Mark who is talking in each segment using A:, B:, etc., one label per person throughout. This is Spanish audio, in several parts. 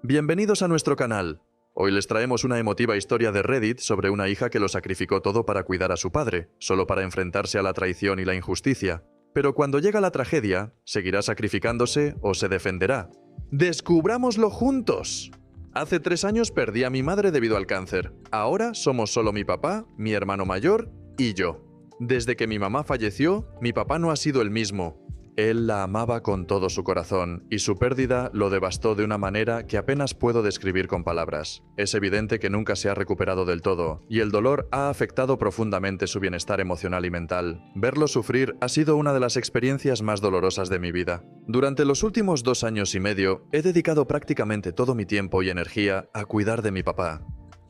A: Bienvenidos a nuestro canal. Hoy les traemos una emotiva historia de Reddit sobre una hija que lo sacrificó todo para cuidar a su padre, solo para enfrentarse a la traición y la injusticia. Pero cuando llega la tragedia, ¿seguirá sacrificándose o se defenderá? ¡Descubrámoslo juntos! Hace 3 años perdí a mi madre debido al cáncer. Ahora somos solo mi papá, mi hermano mayor y yo. Desde que mi mamá falleció, mi papá no ha sido el mismo. Él la amaba con todo su corazón, y su pérdida lo devastó de una manera que apenas puedo describir con palabras. Es evidente que nunca se ha recuperado del todo, y el dolor ha afectado profundamente su bienestar emocional y mental. Verlo sufrir ha sido una de las experiencias más dolorosas de mi vida. Durante los últimos 2 años y medio, he dedicado prácticamente todo mi tiempo y energía a cuidar de mi papá.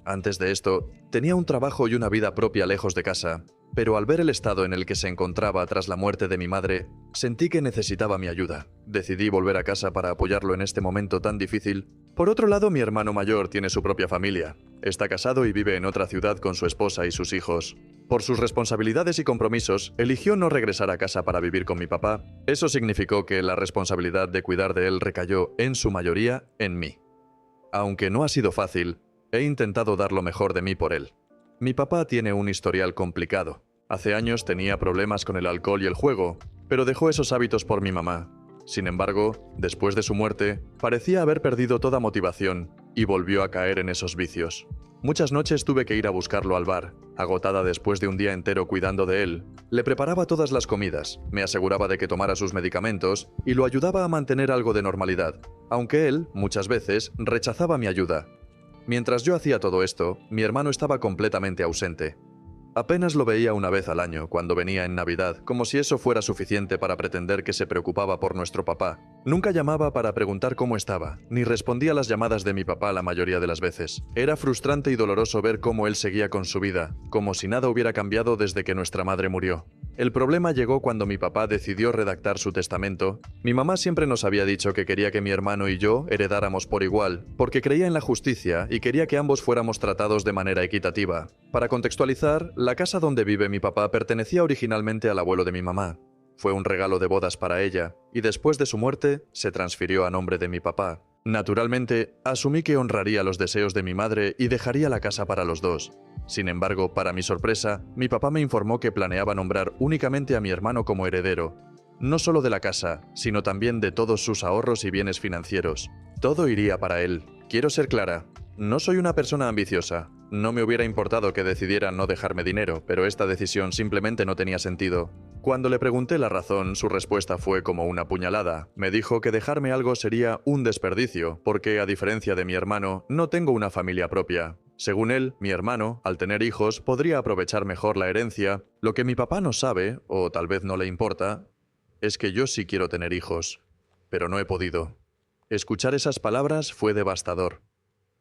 A: Antes de esto, tenía un trabajo y una vida propia lejos de casa, pero al ver el estado en el que se encontraba tras la muerte de mi madre, sentí que necesitaba mi ayuda. Decidí volver a casa para apoyarlo en este momento tan difícil. Por otro lado, mi hermano mayor tiene su propia familia. Está casado y vive en otra ciudad con su esposa y sus hijos. Por sus responsabilidades y compromisos, eligió no regresar a casa para vivir con mi papá. Eso significó que la responsabilidad de cuidar de él recayó, en su mayoría, en mí. Aunque no ha sido fácil, he intentado dar lo mejor de mí por él. Mi papá tiene un historial complicado. Hace años tenía problemas con el alcohol y el juego, pero dejó esos hábitos por mi mamá. Sin embargo, después de su muerte, parecía haber perdido toda motivación y volvió a caer en esos vicios. Muchas noches tuve que ir a buscarlo al bar, agotada después de un día entero cuidando de él. Le preparaba todas las comidas, me aseguraba de que tomara sus medicamentos y lo ayudaba a mantener algo de normalidad, aunque él, muchas veces, rechazaba mi ayuda. Mientras yo hacía todo esto, mi hermano estaba completamente ausente. Apenas lo veía una vez al año, cuando venía en Navidad, como si eso fuera suficiente para pretender que se preocupaba por nuestro papá. Nunca llamaba para preguntar cómo estaba, ni respondía a las llamadas de mi papá la mayoría de las veces. Era frustrante y doloroso ver cómo él seguía con su vida, como si nada hubiera cambiado desde que nuestra madre murió. El problema llegó cuando mi papá decidió redactar su testamento. Mi mamá siempre nos había dicho que quería que mi hermano y yo heredáramos por igual, porque creía en la justicia y quería que ambos fuéramos tratados de manera equitativa. Para contextualizar, la casa donde vive mi papá pertenecía originalmente al abuelo de mi mamá. Fue un regalo de bodas para ella, y después de su muerte, se transfirió a nombre de mi papá. Naturalmente, asumí que honraría los deseos de mi madre y dejaría la casa para los dos. Sin embargo, para mi sorpresa, mi papá me informó que planeaba nombrar únicamente a mi hermano como heredero, no solo de la casa, sino también de todos sus ahorros y bienes financieros. Todo iría para él. Quiero ser clara, no soy una persona ambiciosa. No me hubiera importado que decidiera no dejarme dinero, pero esta decisión simplemente no tenía sentido. Cuando le pregunté la razón, su respuesta fue como una puñalada. Me dijo que dejarme algo sería un desperdicio, porque, a diferencia de mi hermano, no tengo una familia propia. Según él, mi hermano, al tener hijos, podría aprovechar mejor la herencia. Lo que mi papá no sabe, o tal vez no le importa, es que yo sí quiero tener hijos, pero no he podido. Escuchar esas palabras fue devastador.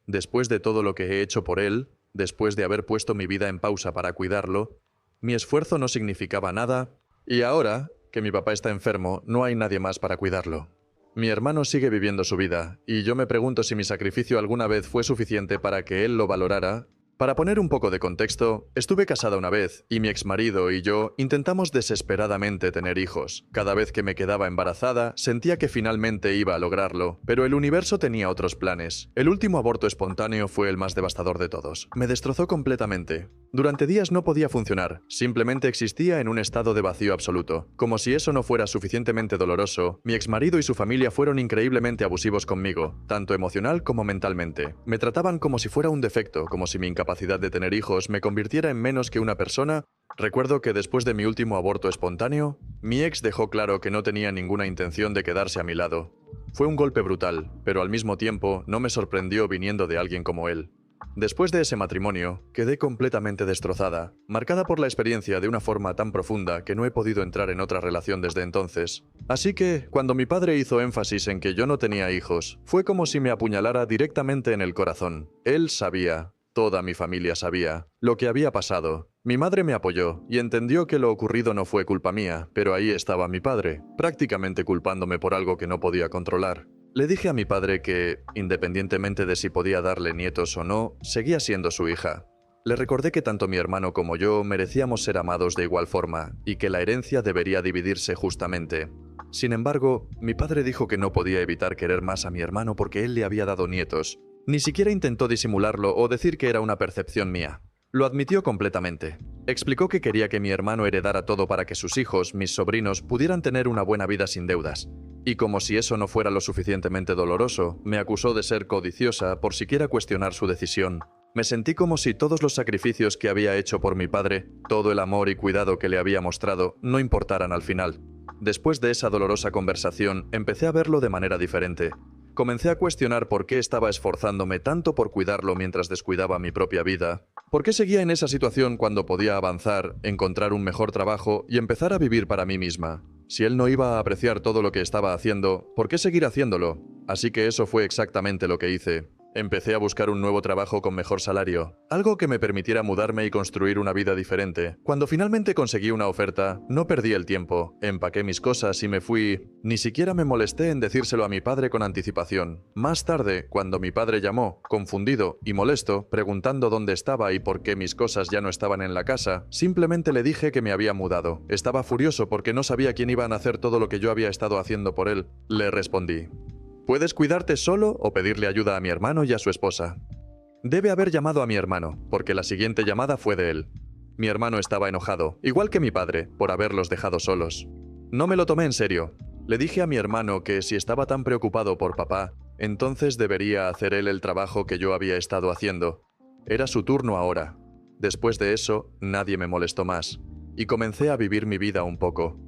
A: Después de todo lo que he hecho por él, después de haber puesto mi vida en pausa para cuidarlo, mi esfuerzo no significaba nada, y ahora, que mi papá está enfermo, no hay nadie más para cuidarlo. Mi hermano sigue viviendo su vida, y yo me pregunto si mi sacrificio alguna vez fue suficiente para que él lo valorara. Para poner un poco de contexto, estuve casada una vez, y mi exmarido y yo intentamos desesperadamente tener hijos. Cada vez que me quedaba embarazada, sentía que finalmente iba a lograrlo, pero el universo tenía otros planes. El último aborto espontáneo fue el más devastador de todos. Me destrozó completamente. Durante días no podía funcionar, simplemente existía en un estado de vacío absoluto. Como si eso no fuera suficientemente doloroso, mi exmarido y su familia fueron increíblemente abusivos conmigo, tanto emocional como mentalmente. Me trataban como si fuera un defecto, como si mi incapacidad de tener hijos me convirtiera en menos que una persona. Recuerdo que después de mi último aborto espontáneo, mi ex dejó claro que no tenía ninguna intención de quedarse a mi lado. Fue un golpe brutal, pero al mismo tiempo no me sorprendió viniendo de alguien como él. Después de ese matrimonio, quedé completamente destrozada, marcada por la experiencia de una forma tan profunda que no he podido entrar en otra relación desde entonces. Así que, cuando mi padre hizo énfasis en que yo no tenía hijos, fue como si me apuñalara directamente en el corazón. Él sabía, toda mi familia sabía, lo que había pasado. Mi madre me apoyó y entendió que lo ocurrido no fue culpa mía, pero ahí estaba mi padre, prácticamente culpándome por algo que no podía controlar. Le dije a mi padre que, independientemente de si podía darle nietos o no, seguía siendo su hija. Le recordé que tanto mi hermano como yo merecíamos ser amados de igual forma y que la herencia debería dividirse justamente. Sin embargo, mi padre dijo que no podía evitar querer más a mi hermano porque él le había dado nietos. Ni siquiera intentó disimularlo o decir que era una percepción mía. Lo admitió completamente. Explicó que quería que mi hermano heredara todo para que sus hijos, mis sobrinos, pudieran tener una buena vida sin deudas. Y como si eso no fuera lo suficientemente doloroso, me acusó de ser codiciosa por siquiera cuestionar su decisión. Me sentí como si todos los sacrificios que había hecho por mi padre, todo el amor y cuidado que le había mostrado, no importaran al final. Después de esa dolorosa conversación, empecé a verlo de manera diferente. Comencé a cuestionar por qué estaba esforzándome tanto por cuidarlo mientras descuidaba mi propia vida. ¿Por qué seguía en esa situación cuando podía avanzar, encontrar un mejor trabajo y empezar a vivir para mí misma? Si él no iba a apreciar todo lo que estaba haciendo, ¿por qué seguir haciéndolo? Así que eso fue exactamente lo que hice. Empecé a buscar un nuevo trabajo con mejor salario, algo que me permitiera mudarme y construir una vida diferente. Cuando finalmente conseguí una oferta, no perdí el tiempo, empaqué mis cosas y me fui. Ni siquiera me molesté en decírselo a mi padre con anticipación. Más tarde, cuando mi padre llamó, confundido y molesto, preguntando dónde estaba y por qué mis cosas ya no estaban en la casa, simplemente le dije que me había mudado. Estaba furioso porque no sabía quién iba a hacer todo lo que yo había estado haciendo por él. Le respondí: puedes cuidarte solo o pedirle ayuda a mi hermano y a su esposa. Debe haber llamado a mi hermano, porque la siguiente llamada fue de él. Mi hermano estaba enojado, igual que mi padre, por haberlos dejado solos. No me lo tomé en serio. Le dije a mi hermano que si estaba tan preocupado por papá, entonces debería hacer él el trabajo que yo había estado haciendo. Era su turno ahora. Después de eso, nadie me molestó más, y comencé a vivir mi vida un poco.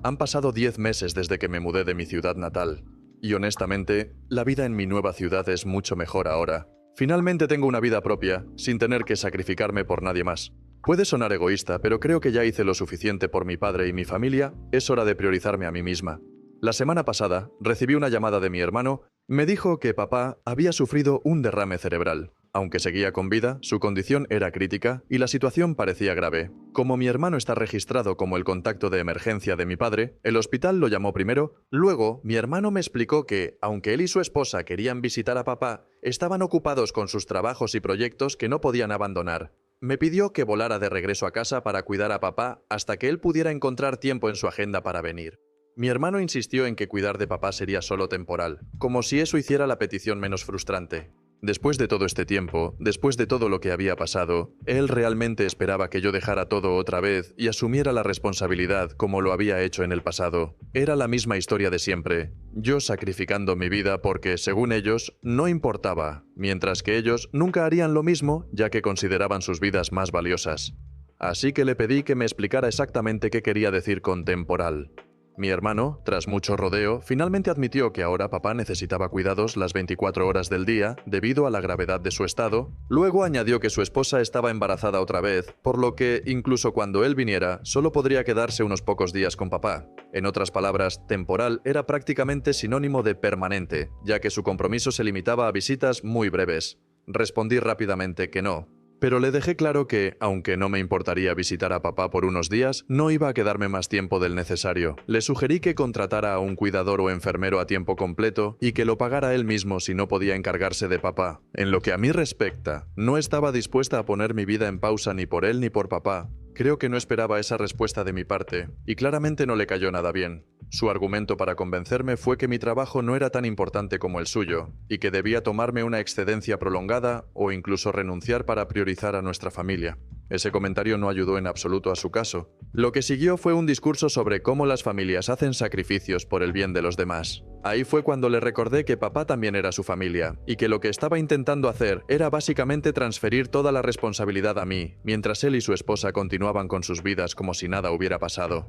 A: Han pasado 10 meses desde que me mudé de mi ciudad natal. Y honestamente, la vida en mi nueva ciudad es mucho mejor ahora. Finalmente tengo una vida propia, sin tener que sacrificarme por nadie más. Puede sonar egoísta, pero creo que ya hice lo suficiente por mi padre y mi familia, es hora de priorizarme a mí misma. La semana pasada, recibí una llamada de mi hermano. Me dijo que papá había sufrido un derrame cerebral. Aunque seguía con vida, su condición era crítica y la situación parecía grave. Como mi hermano está registrado como el contacto de emergencia de mi padre, el hospital lo llamó primero. Luego, mi hermano me explicó que, aunque él y su esposa querían visitar a papá, estaban ocupados con sus trabajos y proyectos que no podían abandonar. Me pidió que volara de regreso a casa para cuidar a papá hasta que él pudiera encontrar tiempo en su agenda para venir. Mi hermano insistió en que cuidar de papá sería solo temporal, como si eso hiciera la petición menos frustrante. Después de todo este tiempo, después de todo lo que había pasado, él realmente esperaba que yo dejara todo otra vez y asumiera la responsabilidad como lo había hecho en el pasado. Era la misma historia de siempre, yo sacrificando mi vida porque, según ellos, no importaba, mientras que ellos nunca harían lo mismo ya que consideraban sus vidas más valiosas. Así que le pedí que me explicara exactamente qué quería decir con temporal. Mi hermano, tras mucho rodeo, finalmente admitió que ahora papá necesitaba cuidados las 24 horas del día debido a la gravedad de su estado. Luego añadió que su esposa estaba embarazada otra vez, por lo que, incluso cuando él viniera, solo podría quedarse unos pocos días con papá. En otras palabras, temporal era prácticamente sinónimo de permanente, ya que su compromiso se limitaba a visitas muy breves. Respondí rápidamente que no. Pero le dejé claro que, aunque no me importaría visitar a papá por unos días, no iba a quedarme más tiempo del necesario. Le sugerí que contratara a un cuidador o enfermero a tiempo completo y que lo pagara él mismo si no podía encargarse de papá. En lo que a mí respecta, no estaba dispuesta a poner mi vida en pausa ni por él ni por papá. Creo que no esperaba esa respuesta de mi parte, y claramente no le cayó nada bien. Su argumento para convencerme fue que mi trabajo no era tan importante como el suyo, y que debía tomarme una excedencia prolongada o incluso renunciar para priorizar a nuestra familia. Ese comentario no ayudó en absoluto a su caso. Lo que siguió fue un discurso sobre cómo las familias hacen sacrificios por el bien de los demás. Ahí fue cuando le recordé que papá también era su familia, y que lo que estaba intentando hacer era básicamente transferir toda la responsabilidad a mí, mientras él y su esposa continuaban con sus vidas como si nada hubiera pasado.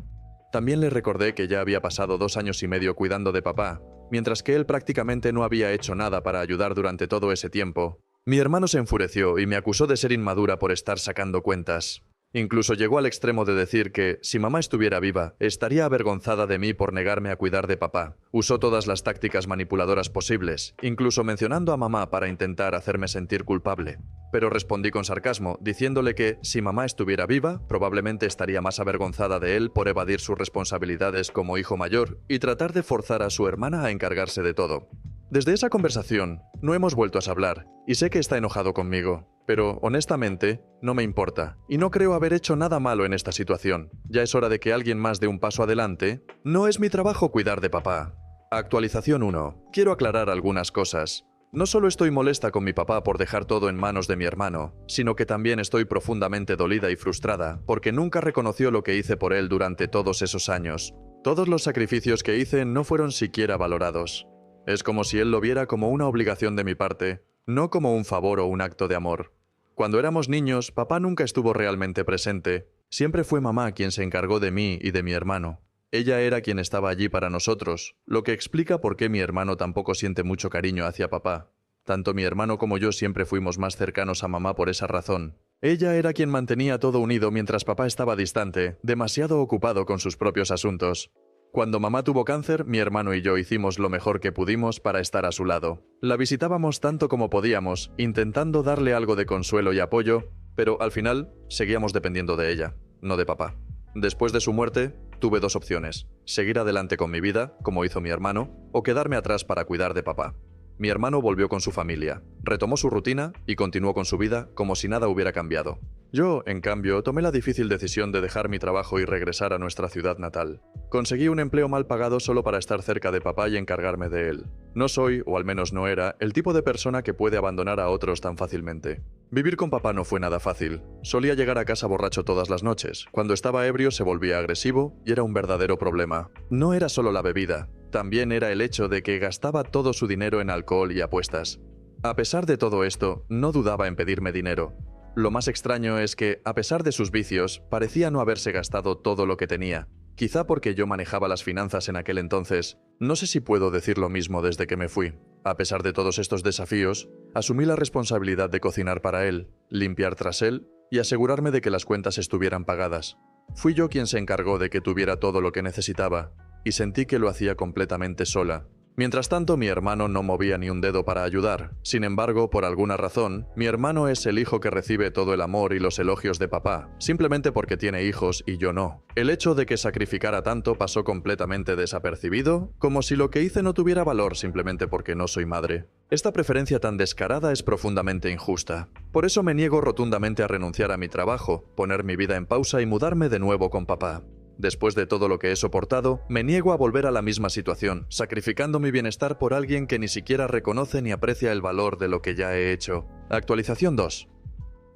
A: También le recordé que ya había pasado 2 años y medio cuidando de papá, mientras que él prácticamente no había hecho nada para ayudar durante todo ese tiempo. Mi hermano se enfureció y me acusó de ser inmadura por estar sacando cuentas. Incluso llegó al extremo de decir que, si mamá estuviera viva, estaría avergonzada de mí por negarme a cuidar de papá. Usó todas las tácticas manipuladoras posibles, incluso mencionando a mamá para intentar hacerme sentir culpable. Pero respondí con sarcasmo, diciéndole que, si mamá estuviera viva, probablemente estaría más avergonzada de él por evadir sus responsabilidades como hijo mayor y tratar de forzar a su hermana a encargarse de todo. Desde esa conversación, no hemos vuelto a hablar, y sé que está enojado conmigo, pero honestamente, no me importa, y no creo haber hecho nada malo en esta situación. Ya es hora de que alguien más dé un paso adelante. No es mi trabajo cuidar de papá. Actualización 1. Quiero aclarar algunas cosas. No solo estoy molesta con mi papá por dejar todo en manos de mi hermano, sino que también estoy profundamente dolida y frustrada, porque nunca reconoció lo que hice por él durante todos esos años. Todos los sacrificios que hice no fueron siquiera valorados. Es como si él lo viera como una obligación de mi parte, no como un favor o un acto de amor. Cuando éramos niños, papá nunca estuvo realmente presente. Siempre fue mamá quien se encargó de mí y de mi hermano. Ella era quien estaba allí para nosotros, lo que explica por qué mi hermano tampoco siente mucho cariño hacia papá. Tanto mi hermano como yo siempre fuimos más cercanos a mamá por esa razón. Ella era quien mantenía todo unido mientras papá estaba distante, demasiado ocupado con sus propios asuntos. Cuando mamá tuvo cáncer, mi hermano y yo hicimos lo mejor que pudimos para estar a su lado. La visitábamos tanto como podíamos, intentando darle algo de consuelo y apoyo, pero al final seguíamos dependiendo de ella, no de papá. Después de su muerte, tuve dos opciones: seguir adelante con mi vida, como hizo mi hermano, o quedarme atrás para cuidar de papá. Mi hermano volvió con su familia, retomó su rutina y continuó con su vida como si nada hubiera cambiado. Yo, en cambio, tomé la difícil decisión de dejar mi trabajo y regresar a nuestra ciudad natal. Conseguí un empleo mal pagado solo para estar cerca de papá y encargarme de él. No soy, o al menos no era, el tipo de persona que puede abandonar a otros tan fácilmente. Vivir con papá no fue nada fácil. Solía llegar a casa borracho todas las noches. Cuando estaba ebrio se volvía agresivo y era un verdadero problema. No era solo la bebida, también era el hecho de que gastaba todo su dinero en alcohol y apuestas. A pesar de todo esto, no dudaba en pedirme dinero. Lo más extraño es que, a pesar de sus vicios, parecía no haberse gastado todo lo que tenía. Quizá porque yo manejaba las finanzas en aquel entonces. No sé si puedo decir lo mismo desde que me fui. A pesar de todos estos desafíos, asumí la responsabilidad de cocinar para él, limpiar tras él y asegurarme de que las cuentas estuvieran pagadas. Fui yo quien se encargó de que tuviera todo lo que necesitaba, y sentí que lo hacía completamente sola. Mientras tanto, mi hermano no movía ni un dedo para ayudar. Sin embargo, por alguna razón, mi hermano es el hijo que recibe todo el amor y los elogios de papá, simplemente porque tiene hijos y yo no. El hecho de que sacrificara tanto pasó completamente desapercibido, como si lo que hice no tuviera valor simplemente porque no soy madre. Esta preferencia tan descarada es profundamente injusta. Por eso me niego rotundamente a renunciar a mi trabajo, poner mi vida en pausa y mudarme de nuevo con papá. Después de todo lo que he soportado, me niego a volver a la misma situación, sacrificando mi bienestar por alguien que ni siquiera reconoce ni aprecia el valor de lo que ya he hecho. Actualización 2.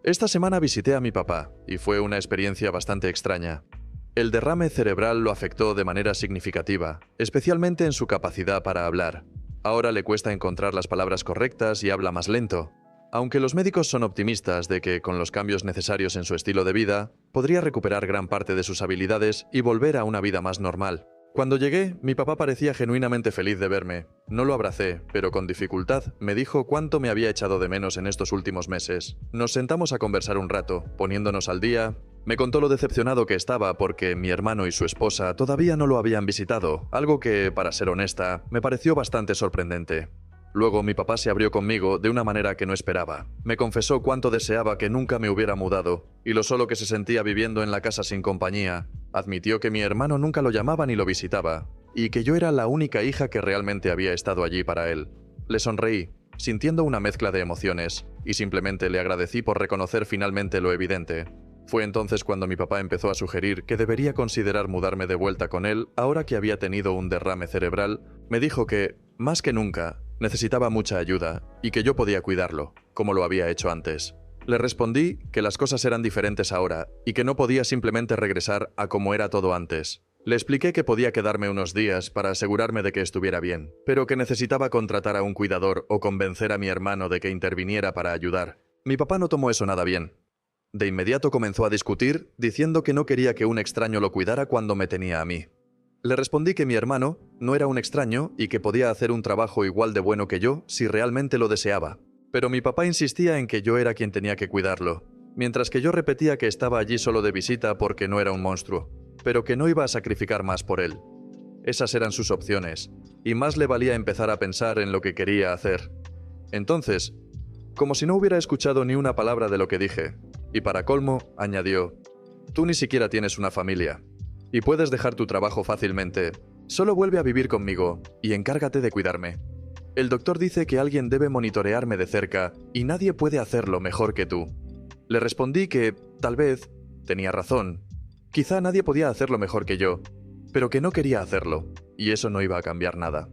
A: Esta semana visité a mi papá, y fue una experiencia bastante extraña. El derrame cerebral lo afectó de manera significativa, especialmente en su capacidad para hablar. Ahora le cuesta encontrar las palabras correctas y habla más lento. Aunque los médicos son optimistas de que, con los cambios necesarios en su estilo de vida, podría recuperar gran parte de sus habilidades y volver a una vida más normal. Cuando llegué, mi papá parecía genuinamente feliz de verme. No lo abracé, pero con dificultad me dijo cuánto me había echado de menos en estos últimos meses. Nos sentamos a conversar un rato, poniéndonos al día. Me contó lo decepcionado que estaba porque mi hermano y su esposa todavía no lo habían visitado, algo que, para ser honesta, me pareció bastante sorprendente. Luego mi papá se abrió conmigo de una manera que no esperaba. Me confesó cuánto deseaba que nunca me hubiera mudado, y lo solo que se sentía viviendo en la casa sin compañía. Admitió que mi hermano nunca lo llamaba ni lo visitaba, y que yo era la única hija que realmente había estado allí para él. Le sonreí, sintiendo una mezcla de emociones, y simplemente le agradecí por reconocer finalmente lo evidente. Fue entonces cuando mi papá empezó a sugerir que debería considerar mudarme de vuelta con él ahora que había tenido un derrame cerebral. Me dijo que, más que nunca, necesitaba mucha ayuda y que yo podía cuidarlo, como lo había hecho antes. Le respondí que las cosas eran diferentes ahora y que no podía simplemente regresar a como era todo antes. Le expliqué que podía quedarme unos días para asegurarme de que estuviera bien, pero que necesitaba contratar a un cuidador o convencer a mi hermano de que interviniera para ayudar. Mi papá no tomó eso nada bien. De inmediato comenzó a discutir, diciendo que no quería que un extraño lo cuidara cuando me tenía a mí. Le respondí que mi hermano no era un extraño y que podía hacer un trabajo igual de bueno que yo si realmente lo deseaba. Pero mi papá insistía en que yo era quien tenía que cuidarlo, mientras que yo repetía que estaba allí solo de visita porque no era un monstruo, pero que no iba a sacrificar más por él. Esas eran sus opciones, y más le valía empezar a pensar en lo que quería hacer. Entonces, como si no hubiera escuchado ni una palabra de lo que dije, y para colmo, añadió: «Tú ni siquiera tienes una familia, y puedes dejar tu trabajo fácilmente. Solo vuelve a vivir conmigo, y encárgate de cuidarme». El doctor dice que alguien debe monitorearme de cerca y nadie puede hacerlo mejor que tú. Le respondí que, tal vez, tenía razón. Quizá nadie podía hacerlo mejor que yo, pero que no quería hacerlo, y eso no iba a cambiar nada.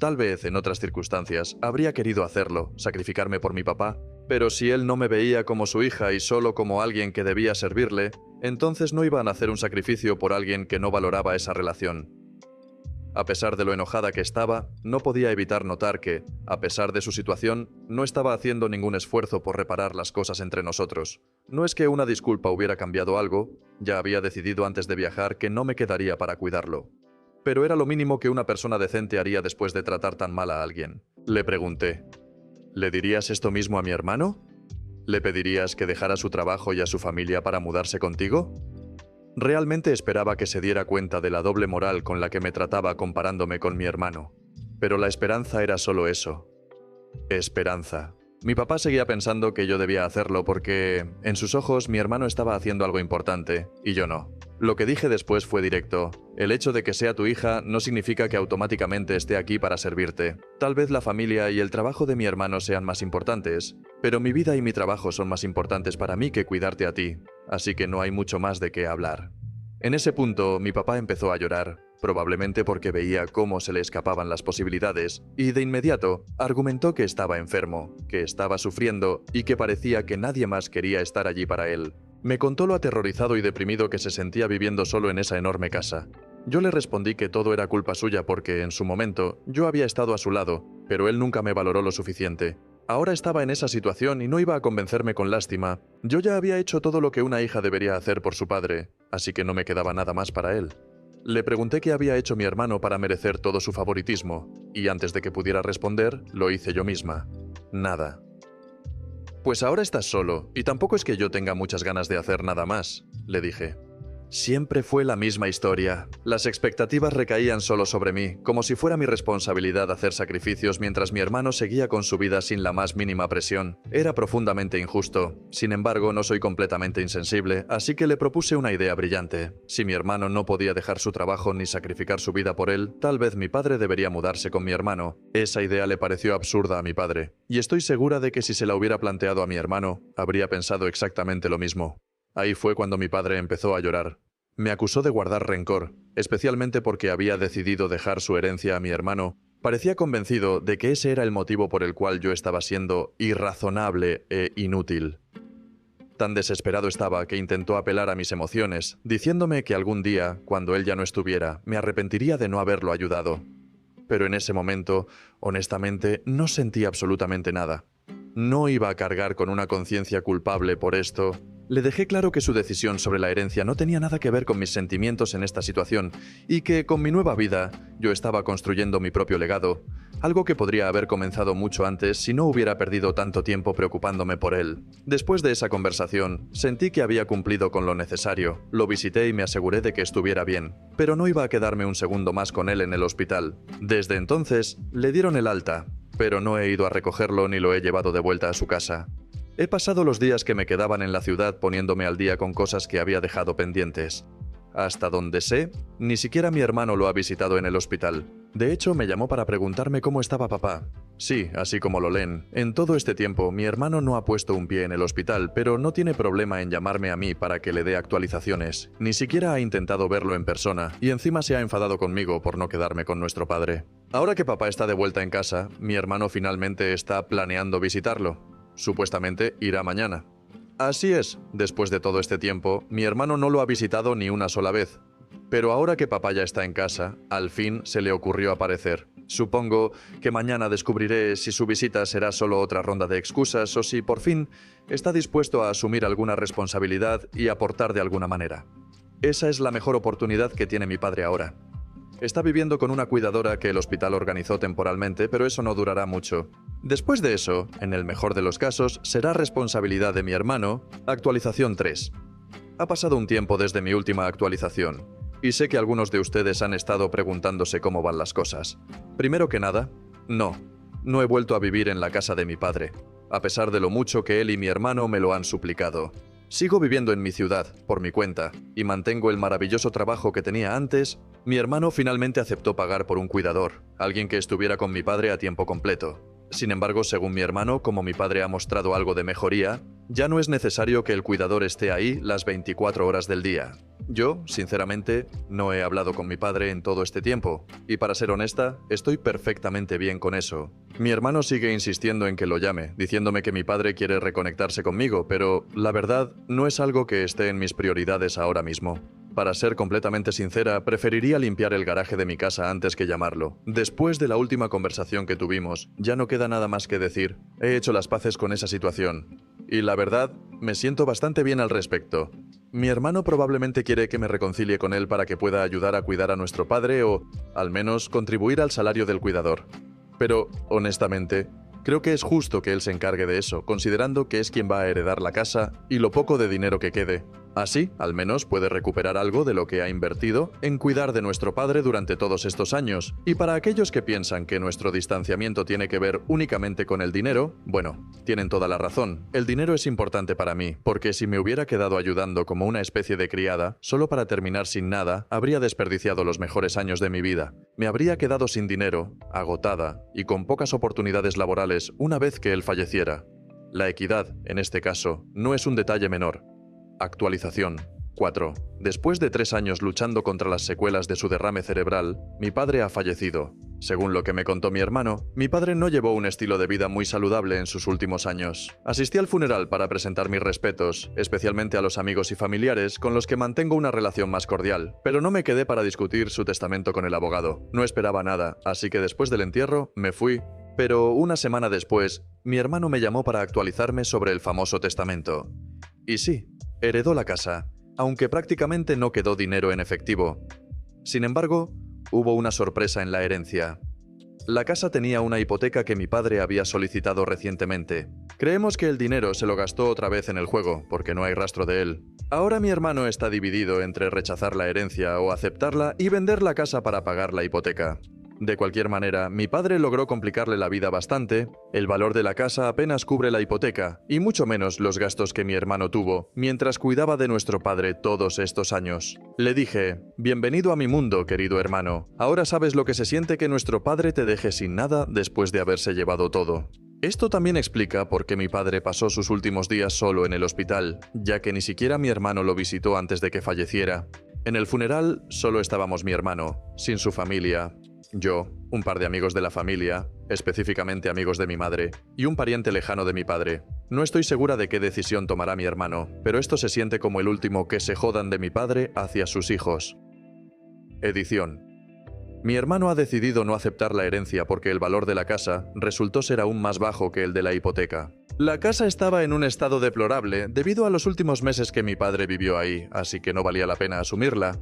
A: Tal vez, en otras circunstancias, habría querido hacerlo, sacrificarme por mi papá, pero si él no me veía como su hija y solo como alguien que debía servirle, entonces no iban a hacer un sacrificio por alguien que no valoraba esa relación. A pesar de lo enojada que estaba, no podía evitar notar que, a pesar de su situación, no estaba haciendo ningún esfuerzo por reparar las cosas entre nosotros. No es que una disculpa hubiera cambiado algo, ya había decidido antes de viajar que no me quedaría para cuidarlo. Pero era lo mínimo que una persona decente haría después de tratar tan mal a alguien. Le pregunté, ¿le dirías esto mismo a mi hermano? ¿Le pedirías que dejara su trabajo y a su familia para mudarse contigo? Realmente esperaba que se diera cuenta de la doble moral con la que me trataba comparándome con mi hermano. Pero la esperanza era solo eso. Esperanza. Mi papá seguía pensando que yo debía hacerlo porque, en sus ojos, mi hermano estaba haciendo algo importante, y yo no. Lo que dije después fue directo. El hecho de que sea tu hija no significa que automáticamente esté aquí para servirte. Tal vez la familia y el trabajo de mi hermano sean más importantes, pero mi vida y mi trabajo son más importantes para mí que cuidarte a ti, así que no hay mucho más de qué hablar. En ese punto, mi papá empezó a llorar, probablemente porque veía cómo se le escapaban las posibilidades, y de inmediato argumentó que estaba enfermo, que estaba sufriendo y que parecía que nadie más quería estar allí para él. Me contó lo aterrorizado y deprimido que se sentía viviendo solo en esa enorme casa. Yo le respondí que todo era culpa suya porque, en su momento, yo había estado a su lado, pero él nunca me valoró lo suficiente. Ahora estaba en esa situación y no iba a convencerme con lástima. Yo ya había hecho todo lo que una hija debería hacer por su padre, así que no me quedaba nada más para él. Le pregunté qué había hecho mi hermano para merecer todo su favoritismo, y antes de que pudiera responder, lo hice yo misma. Nada. Pues ahora estás solo, y tampoco es que yo tenga muchas ganas de hacer nada más, le dije. Siempre fue la misma historia. Las expectativas recaían solo sobre mí, como si fuera mi responsabilidad hacer sacrificios mientras mi hermano seguía con su vida sin la más mínima presión. Era profundamente injusto. Sin embargo, no soy completamente insensible, así que le propuse una idea brillante. Si mi hermano no podía dejar su trabajo ni sacrificar su vida por él, tal vez mi padre debería mudarse con mi hermano. Esa idea le pareció absurda a mi padre, y estoy segura de que si se la hubiera planteado a mi hermano, habría pensado exactamente lo mismo. Ahí fue cuando mi padre empezó a llorar. Me acusó de guardar rencor, especialmente porque había decidido dejar su herencia a mi hermano. Parecía convencido de que ese era el motivo por el cual yo estaba siendo irrazonable e inútil. Tan desesperado estaba que intentó apelar a mis emociones, diciéndome que algún día, cuando él ya no estuviera, me arrepentiría de no haberlo ayudado. Pero en ese momento, honestamente, no sentí absolutamente nada. No iba a cargar con una conciencia culpable por esto. Le dejé claro que su decisión sobre la herencia no tenía nada que ver con mis sentimientos en esta situación y que, con mi nueva vida, yo estaba construyendo mi propio legado, algo que podría haber comenzado mucho antes si no hubiera perdido tanto tiempo preocupándome por él. Después de esa conversación, sentí que había cumplido con lo necesario. Lo visité y me aseguré de que estuviera bien, pero no iba a quedarme un segundo más con él en el hospital. Desde entonces, le dieron el alta, pero no he ido a recogerlo ni lo he llevado de vuelta a su casa. He pasado los días que me quedaban en la ciudad poniéndome al día con cosas que había dejado pendientes. Hasta donde sé, ni siquiera mi hermano lo ha visitado en el hospital. De hecho, me llamó para preguntarme cómo estaba papá. Sí, así como lo leen. En todo este tiempo, mi hermano no ha puesto un pie en el hospital, pero no tiene problema en llamarme a mí para que le dé actualizaciones. Ni siquiera ha intentado verlo en persona, y encima se ha enfadado conmigo por no quedarme con nuestro padre. Ahora que papá está de vuelta en casa, mi hermano finalmente está planeando visitarlo. Supuestamente irá mañana. Así es, después de todo este tiempo, mi hermano no lo ha visitado ni una sola vez. Pero ahora que papá ya está en casa, al fin se le ocurrió aparecer. Supongo que mañana descubriré si su visita será solo otra ronda de excusas o si, por fin, está dispuesto a asumir alguna responsabilidad y aportar de alguna manera. Esa es la mejor oportunidad que tiene mi padre ahora. Está viviendo con una cuidadora que el hospital organizó temporalmente, pero eso no durará mucho. Después de eso, en el mejor de los casos, será responsabilidad de mi hermano. Actualización 3. Ha pasado un tiempo desde mi última actualización, y sé que algunos de ustedes han estado preguntándose cómo van las cosas. Primero que nada, no he vuelto a vivir en la casa de mi padre, a pesar de lo mucho que él y mi hermano me lo han suplicado. Sigo viviendo en mi ciudad, por mi cuenta, y mantengo el maravilloso trabajo que tenía antes, Mi hermano finalmente aceptó pagar por un cuidador, alguien que estuviera con mi padre a tiempo completo. Sin embargo, según mi hermano, como mi padre ha mostrado algo de mejoría, ya no es necesario que el cuidador esté ahí las 24 horas del día. Yo, sinceramente, no he hablado con mi padre en todo este tiempo, y para ser honesta, estoy perfectamente bien con eso. Mi hermano sigue insistiendo en que lo llame, diciéndome que mi padre quiere reconectarse conmigo, pero la verdad no es algo que esté en mis prioridades ahora mismo. Para ser completamente sincera, preferiría limpiar el garaje de mi casa antes que llamarlo. Después de la última conversación que tuvimos, ya no queda nada más que decir. He hecho las paces con esa situación. Y la verdad, me siento bastante bien al respecto. Mi hermano probablemente quiere que me reconcilie con él para que pueda ayudar a cuidar a nuestro padre o, al menos, contribuir al salario del cuidador. Pero, honestamente, creo que es justo que él se encargue de eso, considerando que es quien va a heredar la casa y lo poco de dinero que quede. Así, al menos puede recuperar algo de lo que ha invertido en cuidar de nuestro padre durante todos estos años. Y para aquellos que piensan que nuestro distanciamiento tiene que ver únicamente con el dinero, bueno, tienen toda la razón. El dinero es importante para mí, porque si me hubiera quedado ayudando como una especie de criada, solo para terminar sin nada, habría desperdiciado los mejores años de mi vida. Me habría quedado sin dinero, agotada y con pocas oportunidades laborales una vez que él falleciera. La equidad, en este caso, no es un detalle menor. Actualización 4. Después de 3 años luchando contra las secuelas de su derrame cerebral, mi padre ha fallecido. Según lo que me contó mi hermano, mi padre no llevó un estilo de vida muy saludable en sus últimos años. Asistí al funeral para presentar mis respetos, especialmente a los amigos y familiares con los que mantengo una relación más cordial, pero no me quedé para discutir su testamento con el abogado. No esperaba nada, así que después del entierro me fui. Pero una semana después, mi hermano me llamó para actualizarme sobre el famoso testamento. Y sí, heredó la casa, aunque prácticamente no quedó dinero en efectivo. Sin embargo, hubo una sorpresa en la herencia. La casa tenía una hipoteca que mi padre había solicitado recientemente. Creemos que el dinero se lo gastó otra vez en el juego, porque no hay rastro de él. Ahora mi hermano está dividido entre rechazar la herencia o aceptarla y vender la casa para pagar la hipoteca. De cualquier manera, mi padre logró complicarle la vida bastante. El valor de la casa apenas cubre la hipoteca, y mucho menos los gastos que mi hermano tuvo, mientras cuidaba de nuestro padre todos estos años. Le dije, bienvenido a mi mundo, querido hermano. Ahora sabes lo que se siente que nuestro padre te deje sin nada después de haberse llevado todo. Esto también explica por qué mi padre pasó sus últimos días solo en el hospital, ya que ni siquiera mi hermano lo visitó antes de que falleciera. En el funeral solo estábamos mi hermano, sin su familia. Yo, un par de amigos de la familia, específicamente amigos de mi madre, y un pariente lejano de mi padre. No estoy segura de qué decisión tomará mi hermano, pero esto se siente como el último que se jodan de mi padre hacia sus hijos. Edición. Mi hermano ha decidido no aceptar la herencia porque el valor de la casa resultó ser aún más bajo que el de la hipoteca. La casa estaba en un estado deplorable debido a los últimos meses que mi padre vivió ahí, así que no valía la pena asumirla.